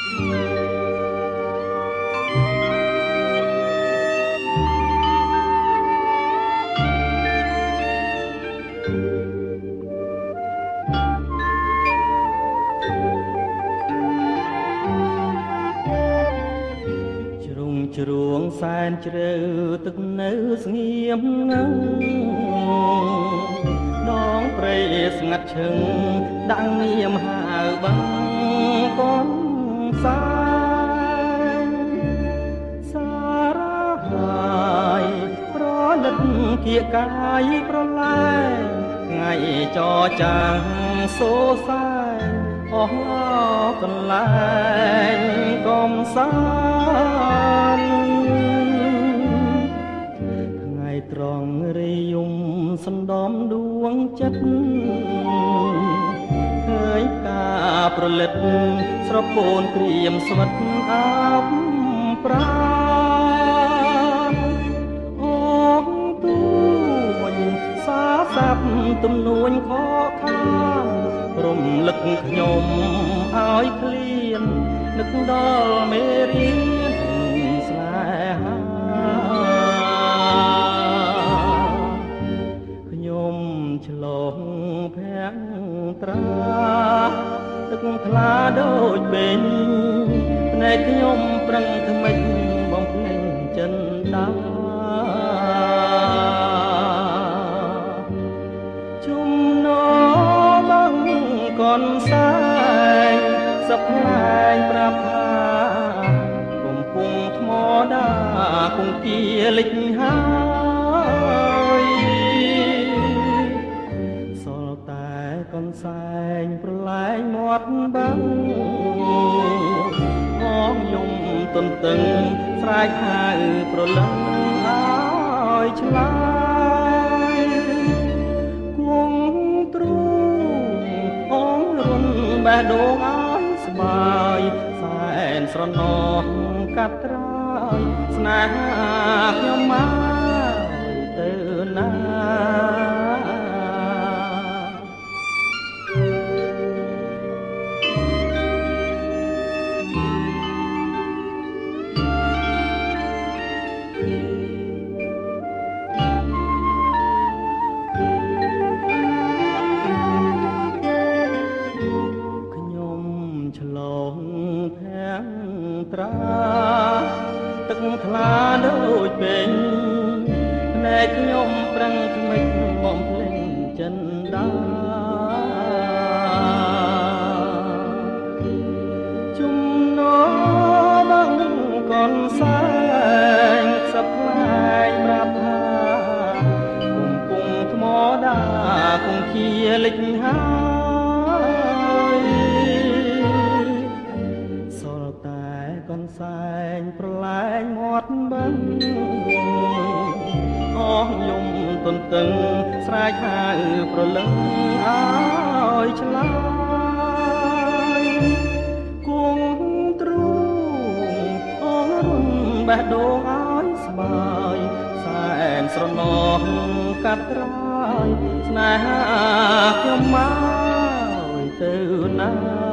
ជ្រួងសែនជ្រៅទឹកនៅស្ងៀមងឹងដងព្រៃស្ងាត់ឈឹងដាក់ងៀមហៅបងកូនសាយសារហើយប្រលឹកគៀកកាយប្រលែងថ្ងៃចរចាងសូសែអស់កន្លែងកំសាន្តថ្ងៃត្រង់រីយំសណ្ដំដួងចិត្តឃើញការប្រលិតស្រពោនព្រាមស្វិតអាប់ប្រាអូនទួញសាសាប់ទំនួញខកខានរំលឹកខ្ញុំឲ្យឃ្លាននឹកដល់មេរៀនស្នេហាខ្ញុំឆ្លងភាំងត្រាទឹកថ្លាដូចបេញភ្នែកខ្ញុំប្រឹងថ្មិចបំភ្លេងចិនដាជុំណបងកនសែងសប្លែងប្រាប់ថាកំពុងថ្មដាគង្គាលិចហើយសល់តែកនសែងប្រលែងមាត់បាំងអងយំទន្ទឹងស្រែកហៅប្រលឹងឲ្យឆ្លើយគង់ទ្រូងអងរុនបេះដូងឲ្យស្បើយសែនស្រណោះកាត់ត្រើយស្នេហាខ្ញុំមកទៅណាឆ្លងភាំងត្រាទឹកថ្លាដូចពេញភ្នែកខ្ញុំប្រឹងថ្មិចបំភ្លេងចិនដាជុំណបងកនសែងសប្លែងប្រាប់ថាកំពុងថ្មដាគង្គាលិចហើយកនសែងប្រលែងមាត់បឹងអស់យំទន្ទឹងស្រែកហៅប្រលឹងឲ្យឆ្លើយគង់ទ្រូងអស់រុនបេះដូងឲ្យស្បើយសែនស្រណោះកាត់ត្រើយស្នេហាខ្ញុំមកទៅណា